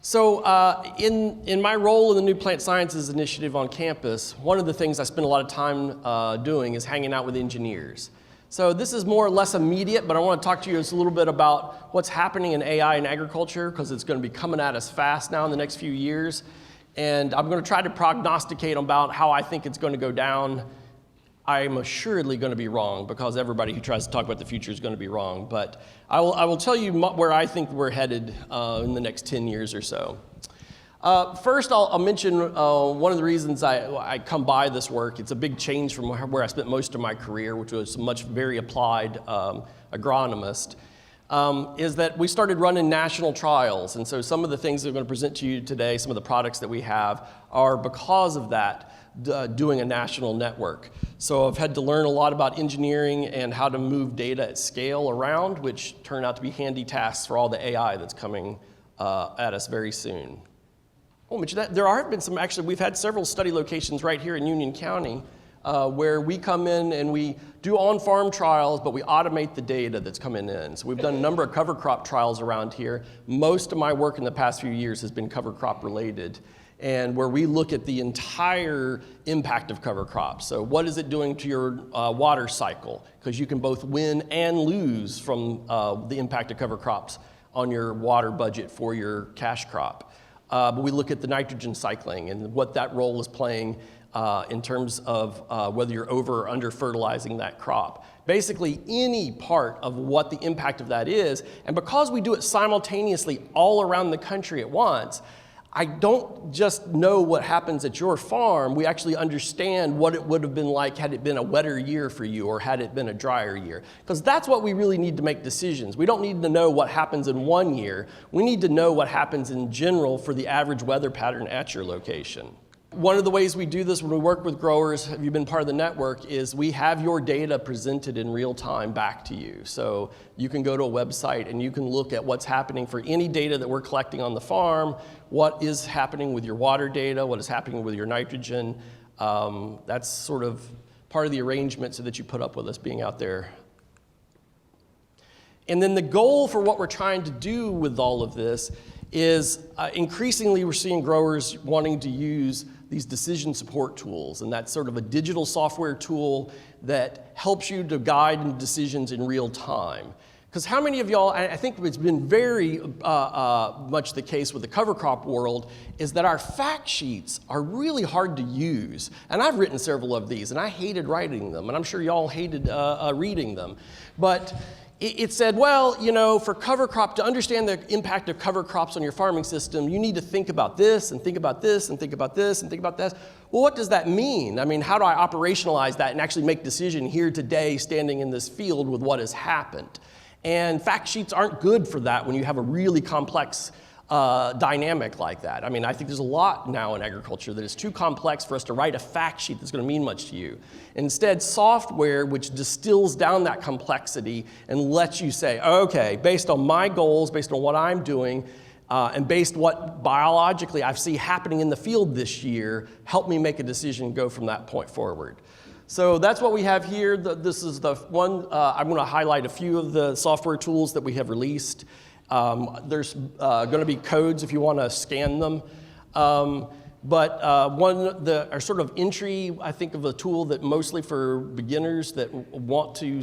So in my role in the New Plant Sciences Initiative on campus, one of the things I spend a lot of time doing is hanging out with engineers. So this is more or less immediate, but I want to talk to you just a little bit about what's happening in AI in agriculture, because it's going to be coming at us fast now in the next few years. And I'm going to try to prognosticate about how I think it's going to go down. I'm assuredly going to be wrong, because everybody who tries to talk about the future is going to be wrong. But I will tell you where I think we're headed in the next 10 years or so. First, I'll mention one of the reasons I come by this work. It's a big change from where I spent most of my career, which was very applied agronomist, is that we started running national trials. And so some of the things that I'm going to present to you today, some of the products that we have, are because of that, doing a national network. So I've had to learn a lot about engineering and how to move data at scale around, which turn out to be handy tasks for all the AI that's coming at us very soon. Oh, there have been some, actually, we've had several study locations right here in Union County where we come in and we do on-farm trials, but we automate the data that's coming in. So we've done a number of cover crop trials around here. Most of my work in the past few years has been cover crop related, and where we look at the entire impact of cover crops. So what is it doing to your water cycle? Because you can both win and lose from the impact of cover crops on your water budget for your cash crop. But we look at the nitrogen cycling and what that role is playing in terms of whether you're over or under fertilizing that crop. Basically, any part of what the impact of that is, and because we do it simultaneously all around the country at once, I don't just know what happens at your farm, we actually understand what it would have been like had it been a wetter year for you or had it been a drier year. Because that's what we really need to make decisions. We don't need to know what happens in one year, we need to know what happens in general for the average weather pattern at your location. One of the ways we do this when we work with growers, have you been part of the network, is we have your data presented in real time back to you. So you can go to a website and you can look at what's happening for any data that we're collecting on the farm, what is happening with your water data, what is happening with your nitrogen. That's sort of part of the arrangement so that you put up with us being out there. And then the goal for what we're trying to do with all of this is increasingly we're seeing growers wanting to use these decision support tools, and that's sort of a digital software tool that helps you to guide decisions in real time. Because how many of y'all, I think it's been very much the case with the cover crop world, is that our fact sheets are really hard to use. And I've written several of these, and I hated writing them, and I'm sure y'all hated reading them. But it said, well, you know, for cover crop, to understand the impact of cover crops on your farming system, you need to think about this, and think about this, and think about this, and think about this. Well, what does that mean? I mean, how do I operationalize that and actually make decision here today, standing in this field with what has happened? And fact sheets aren't good for that when you have a really complex dynamic like that. I mean, I think there's a lot now in agriculture that is too complex for us to write a fact sheet that's going to mean much to you. Instead, software which distills down that complexity and lets you say, okay, based on my goals, based on what I'm doing, and based what biologically I see happening in the field this year, help me make a decision and go from that point forward. So that's what we have here. This is the one, I'm going to highlight a few of the software tools that we have released. There's going to be codes if you want to scan them. But our sort of entry, I think, of a tool that mostly for beginners that want to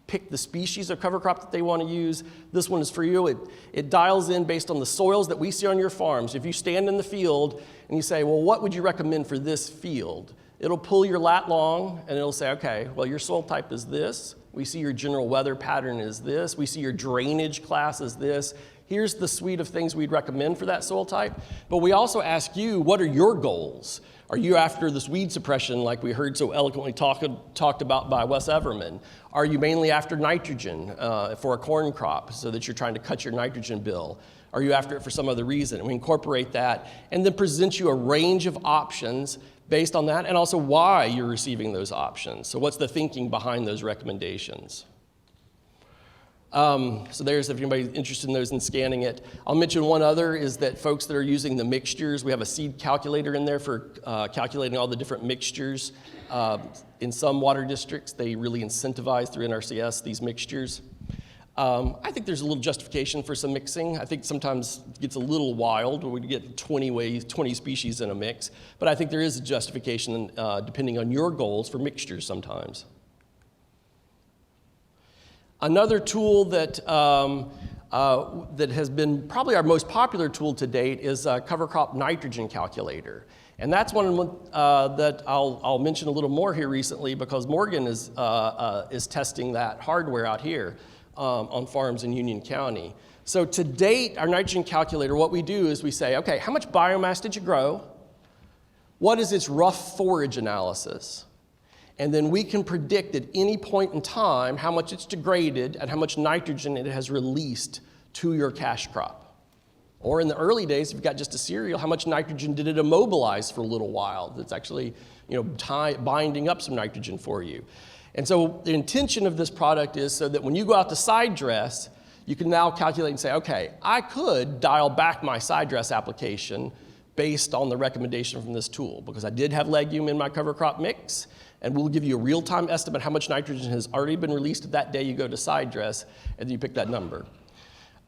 pick the species of cover crop that they want to use. This one is for you. It dials in based on the soils that we see on your farms. If you stand in the field and you say, well, what would you recommend for this field? It'll pull your lat long and it'll say, okay, well, your soil type is this. We see your general weather pattern is this. We see your drainage class is this. Here's the suite of things we'd recommend for that soil type. But we also ask you, what are your goals? Are you after this weed suppression like we heard so eloquently talked about by Wes Everman? Are you mainly after nitrogen for a corn crop so that you're trying to cut your nitrogen bill? Are you after it for some other reason? And we incorporate that and then present you a range of options based on that, and also why you're receiving those options. So what's the thinking behind those recommendations? So there's, if anybody's interested in those and scanning it. I'll mention one other is that folks that are using the mixtures, we have a seed calculator in there for calculating all the different mixtures. In some water districts, they really incentivize through NRCS these mixtures. I think there's a little justification for some mixing. I think sometimes it gets a little wild when we get 20 species in a mix, but I think there is a justification depending on your goals for mixtures sometimes. Another tool that has been probably our most popular tool to date is a cover crop nitrogen calculator. And that's one that I'll mention a little more here recently because Morgan is testing that hardware out here on farms in Union County. So to date, our nitrogen calculator, what we do is we say, okay, how much biomass did you grow? What is its rough forage analysis? And then we can predict at any point in time how much it's degraded and how much nitrogen it has released to your cash crop. Or in the early days, if you've got just a cereal, how much nitrogen did it immobilize for a little while? That's actually, binding up some nitrogen for you. And so the intention of this product is so that when you go out to side dress, you can now calculate and say, okay, I could dial back my side dress application based on the recommendation from this tool because I did have legume in my cover crop mix, and we'll give you a real-time estimate how much nitrogen has already been released that day you go to side dress, and then you pick that number.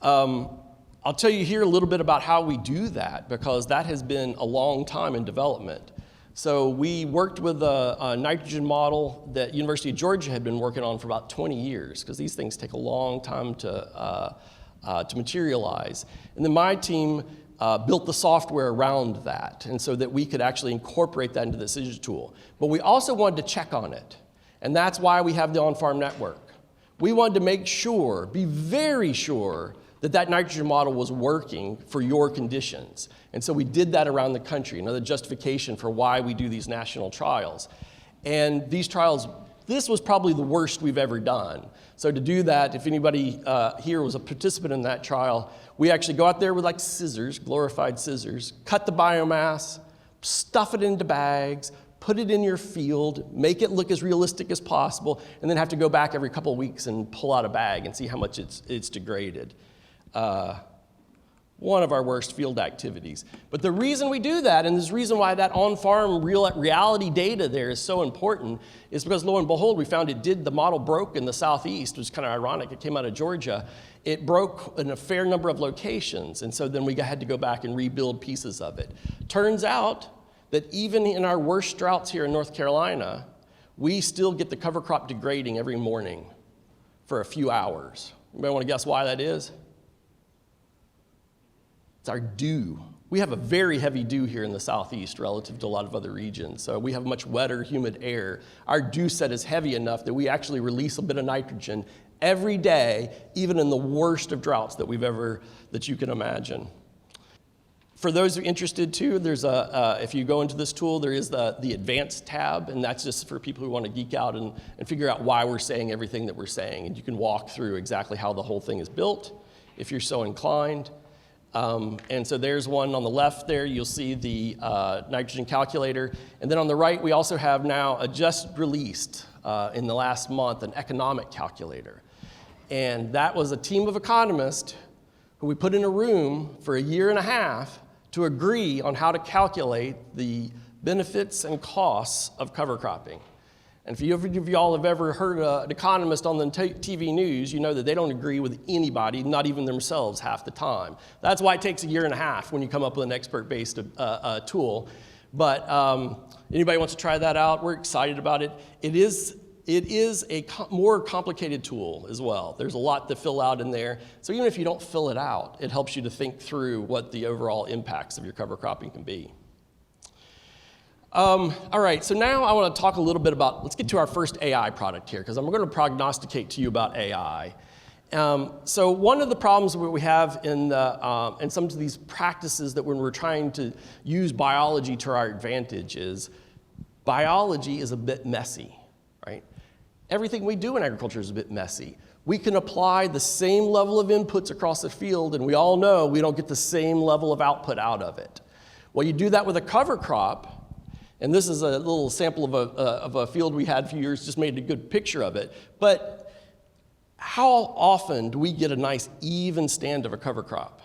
I'll tell you here a little bit about how we do that because that has been a long time in development. So we worked with a nitrogen model that University of Georgia had been working on for about 20 years because these things take a long time to materialize. And then my team built the software around that, and so that we could actually incorporate that into the decision tool. But we also wanted to check on it, and that's why we have the on-farm network. We wanted to make sure, be very sure, that nitrogen model was working for your conditions. And so we did that around the country, another justification for why we do these national trials. And these trials, this was probably the worst we've ever done. So to do that, if anybody here was a participant in that trial, we actually go out there with like scissors, glorified scissors, cut the biomass, stuff it into bags, put it in your field, make it look as realistic as possible, and then have to go back every couple of weeks and pull out a bag and see how much it's degraded. One of our worst field activities. But the reason we do that, and the reason why that on-farm reality data there is so important, is because lo and behold, we found the model broke in the southeast, which is kind of ironic, it came out of Georgia. It broke in a fair number of locations, and so then we had to go back and rebuild pieces of it. Turns out that even in our worst droughts here in North Carolina, we still get the cover crop degrading every morning for a few hours. Anybody want to guess why that is? It's our dew. We have a very heavy dew here in the southeast relative to a lot of other regions. So we have much wetter, humid air. Our dew set is heavy enough that we actually release a bit of nitrogen every day, even in the worst of droughts that you can imagine. For those who are interested too, there's if you go into this tool, there is the advanced tab, and that's just for people who want to geek out and figure out why we're saying everything that we're saying. And you can walk through exactly how the whole thing is built, if you're so inclined. And so there's one on the left there. You'll see the nitrogen calculator. And then on the right, we also have now just released in the last month an economic calculator. And that was a team of economists who we put in a room for a year and a half to agree on how to calculate the benefits and costs of cover cropping. And if you all have ever heard an economist on the TV news, you know that they don't agree with anybody, not even themselves half the time. That's why it takes a year and a half when you come up with an expert-based tool. But anybody wants to try that out, we're excited about it. It is a more complicated tool as well. There's a lot to fill out in there. So even if you don't fill it out, it helps you to think through what the overall impacts of your cover cropping can be. All right, so now I want to talk a little bit about, let's get to our first AI product here, because I'm going to prognosticate to you about AI. So one of the problems that we have in some of these practices that when we're trying to use biology to our advantage is biology is a bit messy, right? Everything we do in agriculture is a bit messy. We can apply the same level of inputs across the field, and we all know we don't get the same level of output out of it. Well, you do that with a cover crop. And this is a little sample of a field we had a few years, just made a good picture of it. But how often do we get a nice even stand of a cover crop?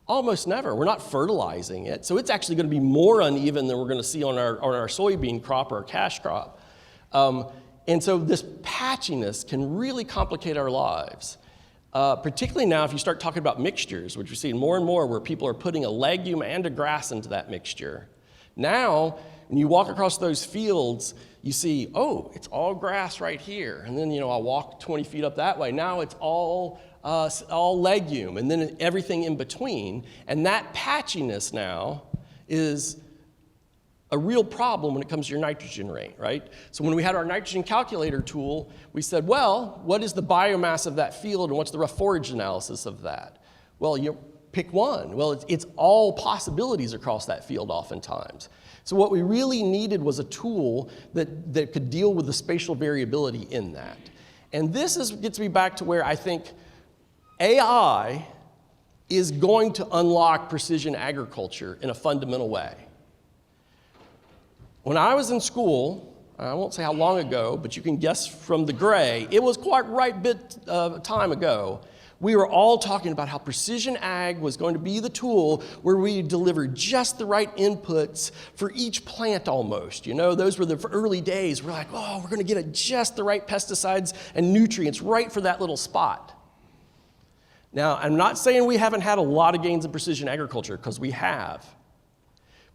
Almost never. We're not fertilizing it. So it's actually going to be more uneven than we're going to see on our soybean crop or our cash crop. And so this patchiness can really complicate our lives. particularly now if you start talking about mixtures, which we're seeing more and more where people are putting a legume and a grass into that mixture. Now, when you walk across those fields, you see, oh, it's all grass right here. And then, I'll walk 20 feet up that way. Now it's all legume, and then everything in between. And that patchiness now is a real problem when it comes to your nitrogen rate, right? So when we had our nitrogen calculator tool, we said, well, what is the biomass of that field and what's the rough forage analysis of that? Well, you pick one. Well, it's all possibilities across that field oftentimes. So what we really needed was a tool that could deal with the spatial variability in that. And this gets me back to where I think AI is going to unlock precision agriculture in a fundamental way. When I was in school, I won't say how long ago, but you can guess from the gray, it was quite right bit of time ago, we were all talking about how precision ag was going to be the tool where we deliver just the right inputs for each plant almost. Those were the early days. We're like, oh, we're going to get just the right pesticides and nutrients right for that little spot. Now, I'm not saying we haven't had a lot of gains in precision agriculture, because we have.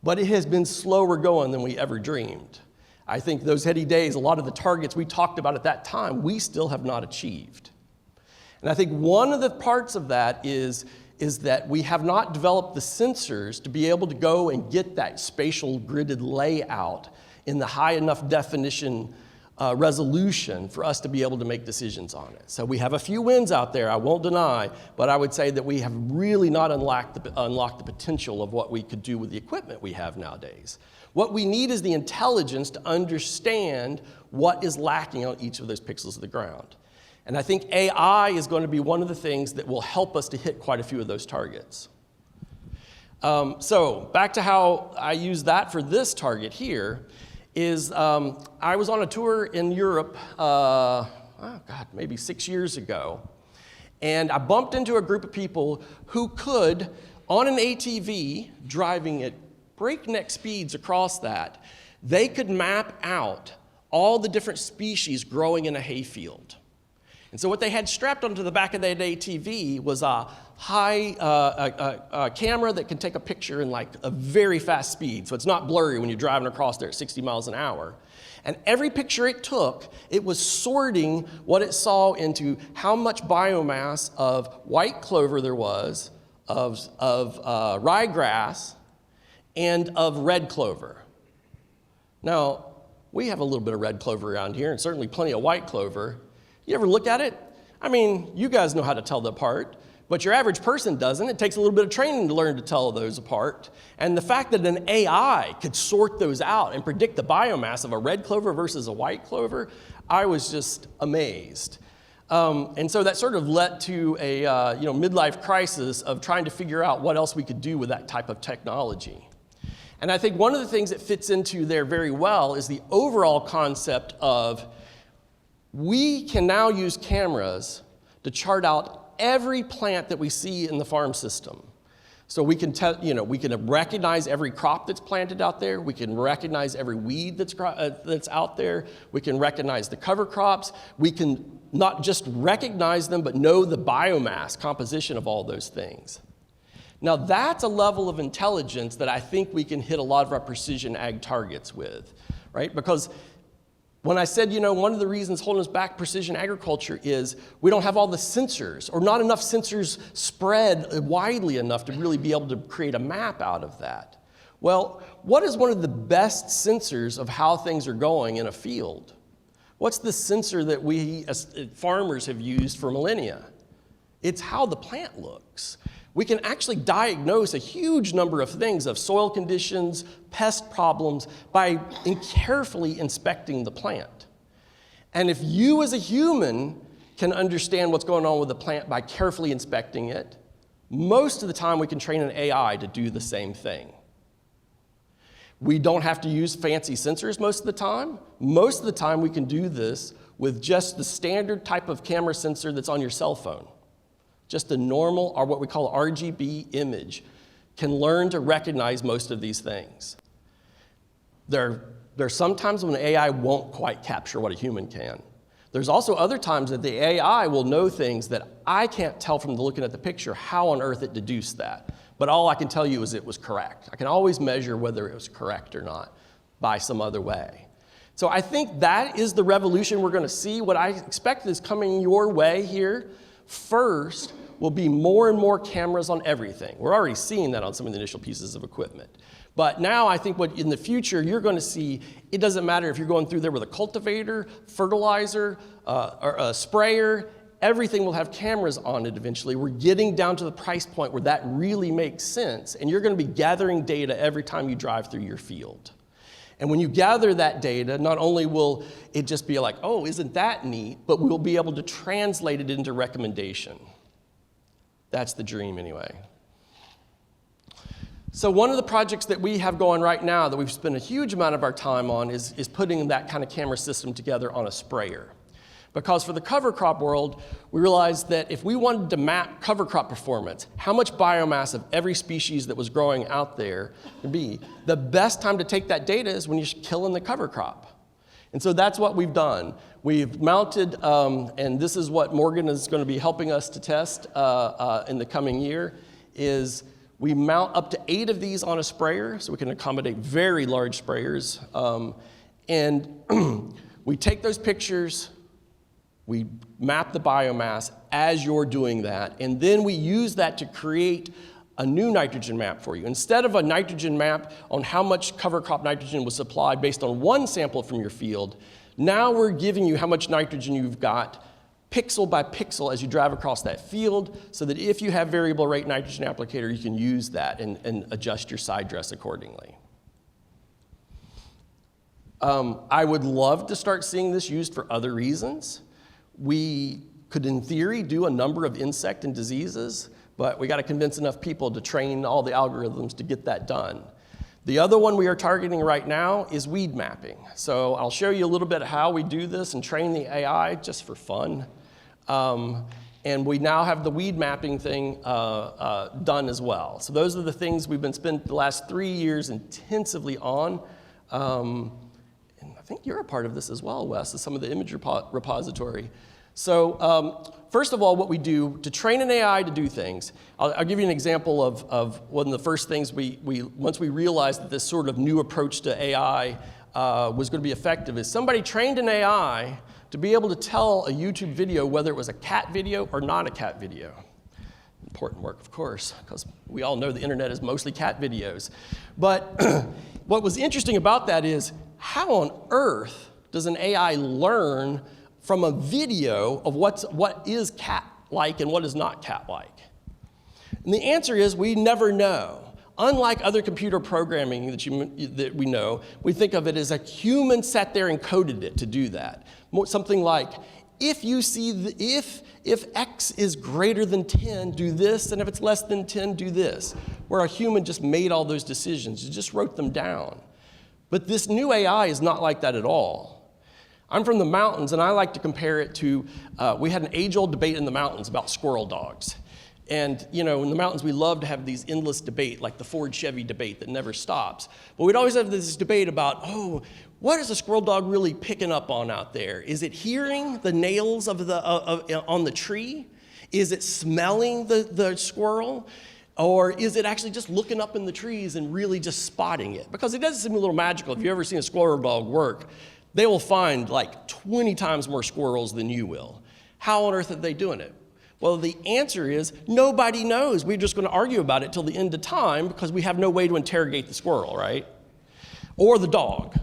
But it has been slower going than we ever dreamed. I think those heady days, a lot of the targets we talked about at that time, we still have not achieved. And I think one of the parts of that is that we have not developed the sensors to be able to go and get that spatial gridded layout in the high enough definition resolution for us to be able to make decisions on it. So we have a few wins out there, I won't deny, but I would say that we have really not unlocked the potential of what we could do with the equipment we have nowadays. What we need is the intelligence to understand what is lacking on each of those pixels of the ground. And I think AI is going to be one of the things that will help us to hit quite a few of those targets. So back to how I use that for this target here is I was on a tour in Europe, maybe 6 years ago, and I bumped into a group of people who could, on an ATV, driving at breakneck speeds across that, they could map out all the different species growing in a hayfield. And so what they had strapped onto the back of that ATV was a camera that can take a picture in like a very fast speed, so it's not blurry when you're driving across there at 60 miles an hour. And every picture it took, it was sorting what it saw into how much biomass of white clover there was, of ryegrass, and of red clover. Now, we have a little bit of red clover around here, and certainly plenty of white clover. You ever look at it? I mean, you guys know how to tell them apart, but your average person doesn't. It takes a little bit of training to learn to tell those apart. And the fact that an AI could sort those out and predict the biomass of a red clover versus a white clover, I was just amazed. And so that sort of led to a midlife crisis of trying to figure out what else we could do with that type of technology. And I think one of the things that fits into there very well is the overall concept of we can now use cameras to chart out every plant that we see in the farm system. So we can we can recognize every crop that's planted out there. We can recognize every weed that's out there. We can recognize the cover crops. We can not just recognize them, but know the biomass composition of all those things. Now that's a level of intelligence that I think we can hit a lot of our precision ag targets with, right? Because when I said, one of the reasons holding us back precision agriculture is we don't have all the sensors, or not enough sensors spread widely enough to really be able to create a map out of that. Well, what is one of the best sensors of how things are going in a field? What's the sensor that we as farmers have used for millennia? It's how the plant looks. We can actually diagnose a huge number of things, of soil conditions, pest problems, by carefully inspecting the plant. And if you as a human can understand what's going on with the plant by carefully inspecting it, most of the time we can train an AI to do the same thing. We don't have to use fancy sensors most of the time. Most of the time we can do this with just the standard type of camera sensor that's on your cell phone. Just a normal, or what we call RGB image, can learn to recognize most of these things. There are some times when AI won't quite capture what a human can. There's also other times that the AI will know things that I can't tell from looking at the picture how on earth it deduced that. But all I can tell you is it was correct. I can always measure whether it was correct or not by some other way. So I think that is the revolution we're going to see. What I expect is coming your way here first will be more and more cameras on everything. We're already seeing that on some of the initial pieces of equipment. But now I think what in the future you're going to see, it doesn't matter if you're going through there with a cultivator, fertilizer, or a sprayer, everything will have cameras on it eventually. We're getting down to the price point where that really makes sense, and you're going to be gathering data every time you drive through your field. And when you gather that data, not only will it just be like, oh, isn't that neat, but we'll be able to translate it into recommendation. That's the dream anyway. So one of the projects that we have going right now that we've spent a huge amount of our time on is putting that kind of camera system together on a sprayer. Because for the cover crop world, we realized that if we wanted to map cover crop performance, how much biomass of every species that was growing out there would be, the best time to take that data is when you're killing the cover crop. And so that's what we've done. We've mounted, and this is what Morgan is going to be helping us to test in the coming year, is we mount up to 8 of these on a sprayer, so we can accommodate very large sprayers. And we take those pictures, we map the biomass as you're doing that, and then we use that to create a new nitrogen map for you. Instead of a nitrogen map on how much cover crop nitrogen was supplied based on one sample from your field, now we're giving you how much nitrogen you've got pixel by pixel as you drive across that field, so that if you have variable rate nitrogen applicator, you can use that and adjust your side dress accordingly. I would love to start seeing this used for other reasons. We could, in theory, do a number of insect and diseases, but we got to convince enough people to train all the algorithms to get that done. The other one we are targeting right now is weed mapping. So I'll show you a little bit of how we do this and train the AI just for fun. And we now have the weed mapping thing done as well. So those are the things we've been spending the last 3 years intensively on. And I think you're a part of this as well, Wes, is some of the image repository. So first of all, what we do to train an AI to do things, I'll give you an example of one of the first things once we realized that this sort of new approach to AI was going to be effective, is somebody trained an AI to be able to tell a YouTube video whether it was a cat video or not a cat video. Important work, of course, because we all know the internet is mostly cat videos. But what was interesting about that is, how on earth does an AI learn from a video of what is cat-like and what is not cat-like? And the answer is we never know. Unlike other computer programming that we know, we think of it as a human sat there and coded it to do that. Something like, if you see, if X is greater than 10, do this, and if it's less than 10, do this. Where a human just made all those decisions, you just wrote them down. But this new AI is not like that at all. I'm from the mountains, and I like to compare it to, we had an age-old debate in the mountains about squirrel dogs. And you know, in the mountains, we love to have these endless debate, like the Ford-Chevy debate that never stops. But we'd always have this debate about, oh, what is a squirrel dog really picking up on out there? Is it hearing the nails on the tree? Is it smelling the squirrel? Or is it actually just looking up in the trees and really just spotting it? Because it does seem a little magical. If you've ever seen a squirrel dog work, they will find like 20 times more squirrels than you will. How on earth are they doing it? Well, the answer is nobody knows. We're just going to argue about it till the end of time because we have no way to interrogate the squirrel, right? Or the dog.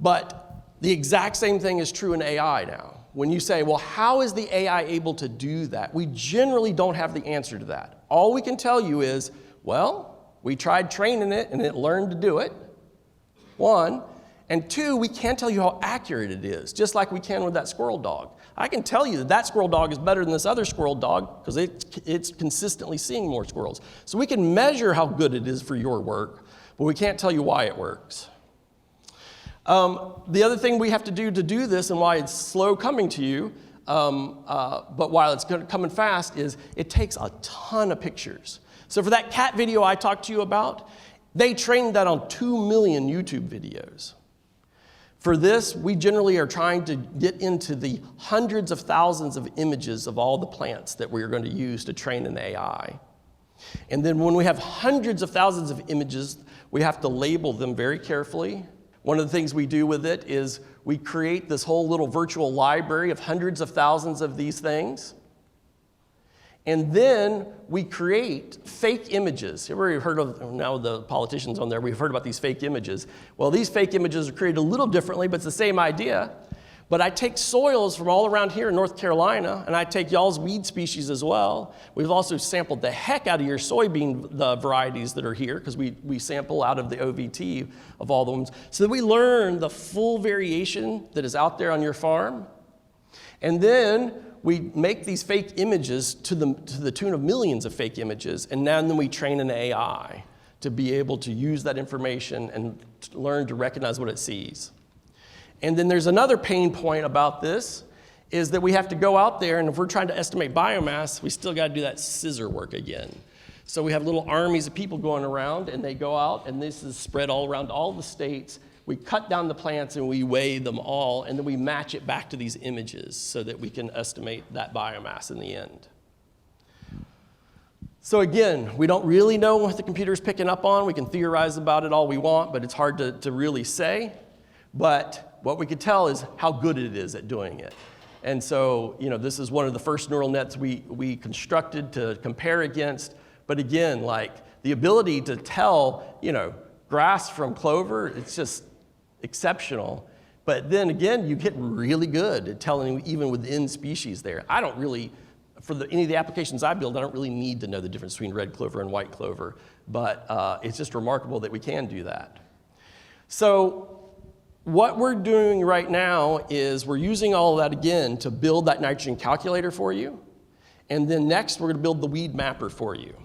But the exact same thing is true in AI now. When you say, well, how is the AI able to do that? We generally don't have the answer to that. All we can tell you is, well, we tried training it and it learned to do it, one. And two, we can't tell you how accurate it is, just like we can with that squirrel dog. I can tell you that that squirrel dog is better than this other squirrel dog because it's consistently seeing more squirrels. So we can measure how good it is for your work, but we can't tell you why it works. The other thing we have to do this and why it's slow coming to you, but while it's coming fast, is it takes a ton of pictures. So for that cat video I talked to you about, they trained that on 2 million YouTube videos. For this, we generally are trying to get into the hundreds of thousands of images of all the plants that we're going to use to train an AI. And then when we have hundreds of thousands of images, we have to label them very carefully. One of the things we do with it is we create this whole little virtual library of hundreds of thousands of these things. And then we create fake images. Everybody heard of, now the politicians on there, we've heard about these fake images. Well, these fake images are created a little differently, but it's the same idea. But I take soils from all around here in North Carolina, and I take y'all's weed species as well. We've also sampled the heck out of your soybean varieties that are here, because we sample out of the OVT of all the ones, so that we learn the full variation that is out there on your farm. And then we make these fake images to the tune of millions of fake images, and then we train an AI to be able to use that information and learn to recognize what it sees. And then there's another pain point about this, is that we have to go out there, and if we're trying to estimate biomass, we still got to do that scissor work again. So we have little armies of people going around, and they go out, and this is spread all around all the states. We cut down the plants and we weigh them all, and then we match it back to these images so that we can estimate that biomass in the end. So again, we don't really know what the computer's picking up on. We can theorize about it all we want, but it's hard to really say. But what we could tell is how good it is at doing it. And so, this is one of the first neural nets we constructed to compare against. But again, like the ability to tell, grass from clover, it's just exceptional. But then again, you get really good at telling even within species there. I don't really, for any of the applications I build, I don't really need to know the difference between red clover and white clover. But it's just remarkable that we can do that. So what we're doing right now is we're using all of that again to build that nitrogen calculator for you. And then next, we're going to build the weed mapper for you.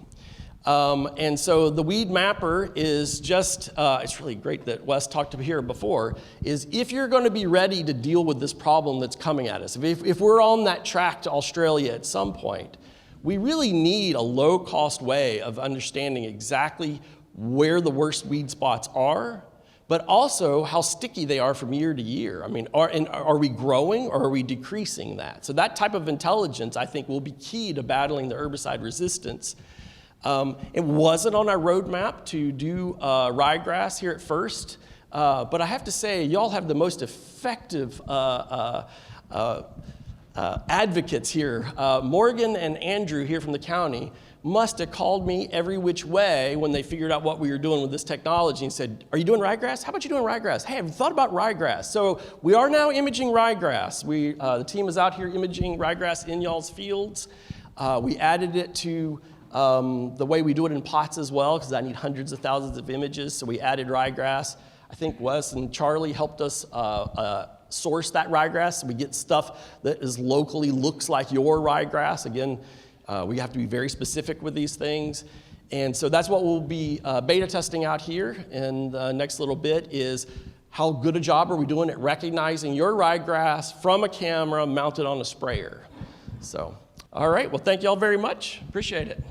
And so the weed mapper is just, it's really great that Wes talked about here before, is if you're going to be ready to deal with this problem that's coming at us, if we're on that track to Australia at some point, we really need a low-cost way of understanding exactly where the worst weed spots are, but also how sticky they are from year to year. I mean, are we growing or are we decreasing that? So that type of intelligence, I think, will be key to battling the herbicide resistance. It wasn't on our roadmap to do ryegrass here at first, but I have to say, y'all have the most effective advocates here. Morgan and Andrew here from the county must have called me every which way when they figured out what we were doing with this technology and said, are you doing ryegrass? How about you doing ryegrass? Hey, have you thought about ryegrass? So we are now imaging ryegrass. The team is out here imaging ryegrass in y'all's fields. We added it to the way we do it in pots as well, because I need hundreds of thousands of images, so we added ryegrass. I think Wes and Charlie helped us source that ryegrass. So we get stuff that is locally looks like your ryegrass. Again, we have to be very specific with these things. And so that's what we'll be beta testing out here in the next little bit, is how good a job are we doing at recognizing your ryegrass from a camera mounted on a sprayer. So, all right, well, thank you all very much. Appreciate it.